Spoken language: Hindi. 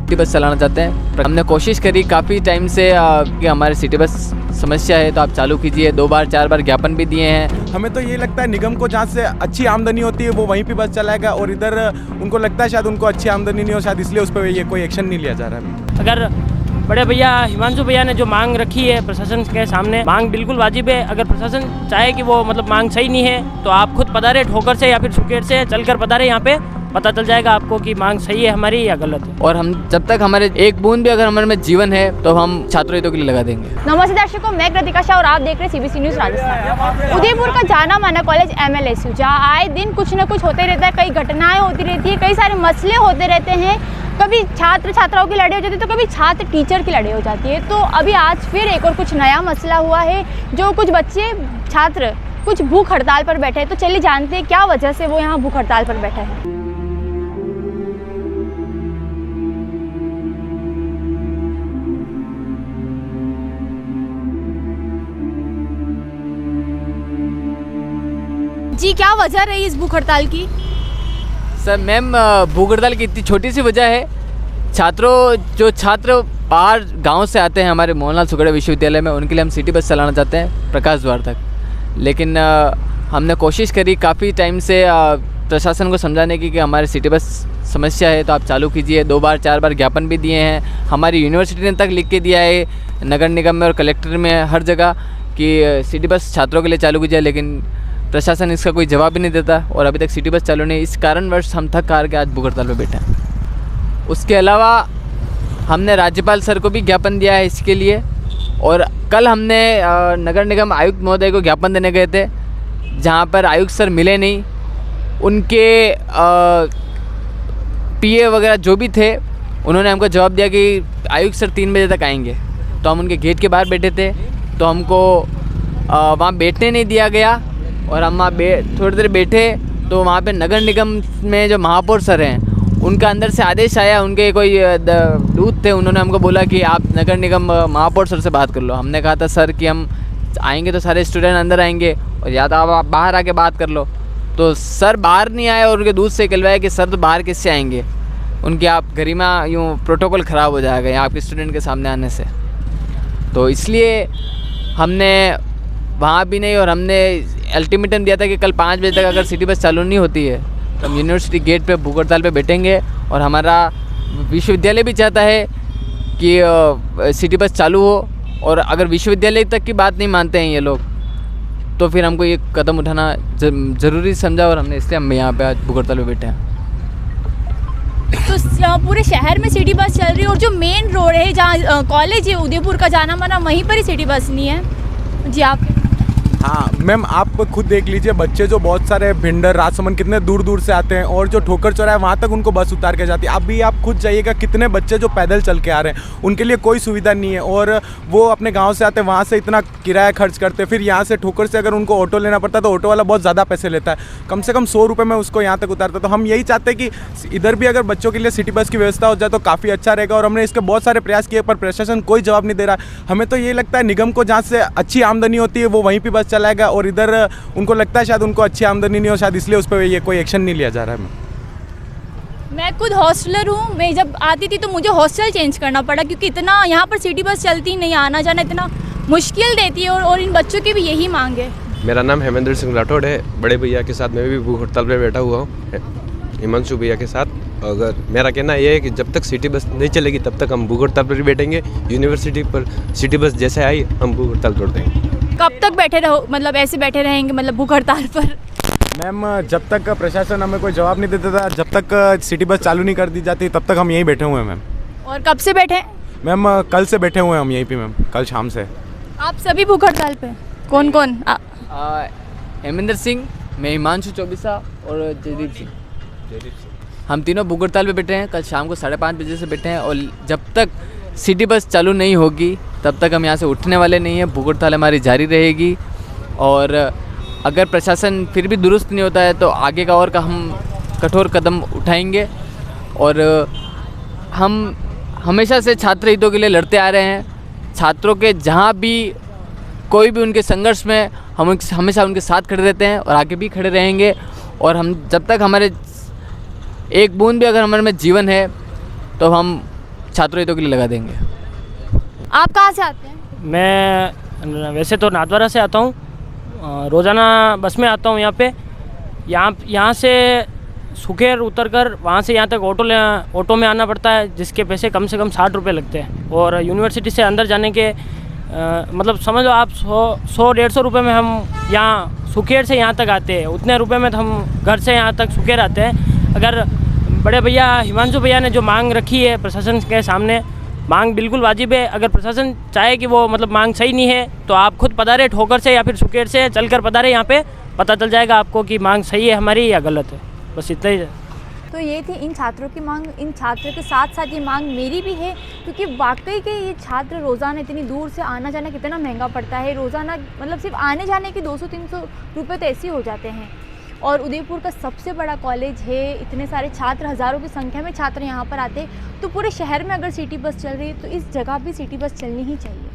सिटी बस चलाना चाहते हैं। हमने कोशिश करी काफ़ी टाइम से कि हमारे सिटी बस समस्या है तो आप चालू कीजिए, 2 बार 4 बार ज्ञापन भी दिए हैं। हमें तो ये लगता है निगम को जहाँ से अच्छी आमदनी होती है वो वहीं पे बस चलाएगा, और इधर उनको लगता है शायद उनको अच्छी आमदनी नहीं हो, शायद इसलिए उस पर ये कोई एक्शन नहीं लिया जा रहा है। अगर बड़े भैया हिमांशु भैया ने जो मांग रखी है प्रशासन के सामने, मांग बिल्कुल वाजिब है। अगर प्रशासन चाहे कि वो मांग सही नहीं है तो आप खुद पधारे, ठोकर से या फिर सुकेट से चलकर पधारे, यहाँ पे पता चल जाएगा आपको कि मांग सही है हमारी या गलत है। और हम जब तक हमारे एक बूंद भी अगर हमारे में जीवन है तो हम छात्र हितों के लिए लगा देंगे। नमस्ते दर्शकों, मैं कृतिका शाह और आप देख रहे हैं CBC न्यूज़ राजस्थान। उदयपुर का जाना माना कॉलेज MLSU, जहाँ आए दिन कुछ न कुछ होते रहता है, कई घटनाएं होती रहती है, कई सारे मसले होते रहते हैं। कभी छात्र छात्राओं की लड़ाई हो जाती है तो कभी छात्र टीचर की लड़ाई हो जाती है। तो अभी आज फिर एक और कुछ नया मसला हुआ है, जो कुछ बच्चे छात्र कुछ भूख हड़ताल पर बैठे हैं। तो चलिए जानते हैं क्या वजह से वो यहाँ भूख हड़ताल पर बैठे हैं। जी, क्या वजह रही इस भूख हड़ताल की? सर मैम, भूख हड़ताल की इतनी छोटी सी वजह है, जो छात्र बाहर गांव से आते हैं हमारे मोहनलाल सुगड़ा विश्वविद्यालय में, उनके लिए हम सिटी बस चलाना चाहते हैं प्रकाश द्वार तक। लेकिन हमने कोशिश करी काफ़ी टाइम से प्रशासन को समझाने की कि हमारे सिटी बस समस्या है तो आप चालू कीजिए, 2 बार 4 बार ज्ञापन भी दिए हैं। हमारी यूनिवर्सिटी ने तक लिख के दिया है नगर निगम में और कलेक्टर में, हर जगह कि सिटी बस छात्रों के लिए चालू कीजिए, लेकिन प्रशासन इसका कोई जवाब भी नहीं देता और अभी तक सिटी बस चालू नहीं। इस कारणवश हम थक हार के आज भूख हड़ताल पर बैठे हैं। उसके अलावा हमने राज्यपाल सर को भी ज्ञापन दिया है इसके लिए, और कल हमने नगर निगम आयुक्त महोदय को ज्ञापन देने गए थे, जहां पर आयुक्त सर मिले नहीं। उनके PA वगैरह जो भी थे, उन्होंने हमको जवाब दिया कि आयुक्त सर 3 बजे तक आएंगे। तो हम उनके गेट के बाहर बैठे थे, तो हमको वहाँ बैठने नहीं दिया गया, और हम वहाँ थोड़ी देर बैठे तो वहाँ पे नगर निगम में जो महापौर सर हैं, उनका अंदर से आदेश आया, उनके कोई दूत थे, उन्होंने हमको बोला कि आप नगर निगम महापौर सर से बात कर लो। हमने कहा था सर कि हम आएंगे तो सारे स्टूडेंट अंदर आएंगे, और या तो आप बाहर आके बात कर लो। तो सर बाहर नहीं आए और उनके दूत से कहलवाया कि सर तो बाहर किससे आएंगे, उनकी आप गरिमा यूँ प्रोटोकॉल ख़राब हो जाएगा यहाँ आपके स्टूडेंट के सामने आने से। तो इसलिए हमने वहाँ भी नहीं, और हमने अल्टीमेटम दिया था कि कल 5 बजे तक अगर सिटी बस चालू नहीं होती है तो हम यूनिवर्सिटी गेट पे भूख हड़ताल पे बैठेंगे। और हमारा विश्वविद्यालय भी चाहता है कि सिटी बस चालू हो, और अगर विश्वविद्यालय तक की बात नहीं मानते हैं ये लोग तो फिर हमको ये कदम उठाना ज़रूरी समझा, और हमने इसलिए हम यहाँ पे आज भूख हड़ताल पे बैठे हैं। तो पूरे शहर में सिटी बस चल रही है, और जो मेन रोड है जहाँ कॉलेज है उदयपुर का जाना माना, वहीं पर ही सिटी बस नहीं है। जी आप? हाँ मैम, आप खुद देख लीजिए, बच्चे जो बहुत सारे भिंडर राजसमंद कितने दूर दूर से आते हैं, और जो ठोकर चौराहा है वहाँ तक उनको बस उतार के जाती है। अभी आप खुद जाइएगा, कितने बच्चे जो पैदल चल के आ रहे हैं, उनके लिए कोई सुविधा नहीं है, और वो अपने गांव से आते हैं, वहाँ से इतना किराया खर्च करते हैं, फिर यहाँ से ठोकर से अगर उनको ऑटो लेना पड़ता है तो ऑटो वाला बहुत ज़्यादा पैसे लेता है, कम से कम 100 रुपये में उसको यहाँ तक उतारता है। तो हम यही चाहते हैं कि इधर भी अगर बच्चों के लिए सिटी बस की व्यवस्था हो जाए तो काफ़ी अच्छा रहेगा, और हमने इसके बहुत सारे प्रयास किए पर प्रशासन कोई जवाब नहीं दे रहा। हमें तो ये लगता है निगम को जहाँ से अच्छी आमदनी होती है वो वहीं पर बस चलाएगा, और इधर उनको लगता है शायद उनको अच्छी आमदनी नहीं हो, शायद इसलिए उस पर ये कोई एक्शन नहीं लिया जा रहा है। मैं खुद हॉस्टलर हूँ। मैं जब आती थी तो मुझे हॉस्टल चेंज करना पड़ा, क्योंकि इतना यहाँ पर सिटी बस चलती नहीं, आना जाना इतना मुश्किल देती है, और इन बच्चों की भी यही मांग है। मेरा नाम हेमेंद्र सिंह राठौड़ है। बड़े भैया के साथ मैं भी भूख हड़ताल पर बैठा हुआ हूँ, हिमांशु भैया के साथ। अगर मेरा कहना यह है कि जब तक सिटी बस नहीं चलेगी तब तक हम भूख हड़ताल पर ही बैठेंगे। यूनिवर्सिटी पर सिटी बस जैसे आई हम भूख हड़ताल तोड़ देंगे। कब तक बैठे रहो, ऐसे बैठे रहेंगे भूख हड़ताल पर? मैम, जब तक प्रशासन हमें कोई जवाब नहीं देता था, जब तक सिटी बस चालू नहीं कर दी जाती, तब तक हम यहीं बैठे हुए हैं मैम। और कब से बैठे? मैम कल से बैठे हुए हैं हम यहीं पे मैम, कल शाम से। आप सभी भूख हड़ताल पे? कौन कौन? हेमेंद्र सिंह, मैं हिमांशु चौबीसा और जयदीप सिंह, हम तीनों भूख हड़ताल पे बैठे हैं। कल शाम को 5:30 बजे से बैठे हैं, और जब तक सिटी बस चालू नहीं होगी तब तक हम यहाँ से उठने वाले नहीं हैं। भूख हड़ताल हमारी जारी रहेगी, और अगर प्रशासन फिर भी दुरुस्त नहीं होता है तो आगे का और का हम कठोर कदम उठाएंगे। और हम हमेशा से छात्र हितों के लिए लड़ते आ रहे हैं। छात्रों के जहाँ भी कोई भी उनके संघर्ष में हम हमेशा उनके साथ खड़े रहते हैं और आगे भी खड़े रहेंगे। और हम जब तक हमारे एक बूंद भी अगर हमारे में जीवन है तो हम छात्रों हितों के लिए लगा देंगे। आप कहाँ से आते हैं? मैं वैसे तो नाथद्वारा से आता हूँ, रोज़ाना बस में आता हूँ यहाँ पे। यहाँ से सुखेर उतर कर वहाँ से यहाँ तक ऑटो में आना पड़ता है, जिसके पैसे कम से कम 60 रुपये लगते हैं। और यूनिवर्सिटी से अंदर जाने के मतलब समझ लो आप 100-150 रुपये में हम यहाँ सुखेर से यहाँ तक आते हैं। उतने रुपए में तो हम घर से यहाँ तक सुखेर आते हैं। अगर बड़े भैया हिमांशु भैया ने जो मांग रखी है प्रशासन के सामने, मांग बिल्कुल वाजिब है। अगर प्रशासन चाहे कि वो मतलब मांग सही नहीं है तो आप खुद पधारे ठोकर से या फिर सुकेर से चलकर पधारे, यहाँ पे पता चल जाएगा आपको कि मांग सही है हमारी या गलत है। बस इतना ही है। तो ये थी इन छात्रों की मांग। इन छात्रों के साथ साथ ये मांग मेरी भी है, क्योंकि वाकई के ये छात्र रोज़ाना इतनी दूर से आना जाना कितना महंगा पड़ता है। रोज़ाना मतलब सिर्फ आने जाने के 200-300 रुपये तो ऐसे ही हो जाते हैं। और उदयपुर का सबसे बड़ा कॉलेज है, इतने सारे छात्र, हज़ारों की संख्या में छात्र यहाँ पर आते हैं। तो पूरे शहर में अगर सिटी बस चल रही है तो इस जगह भी सिटी बस चलनी ही चाहिए।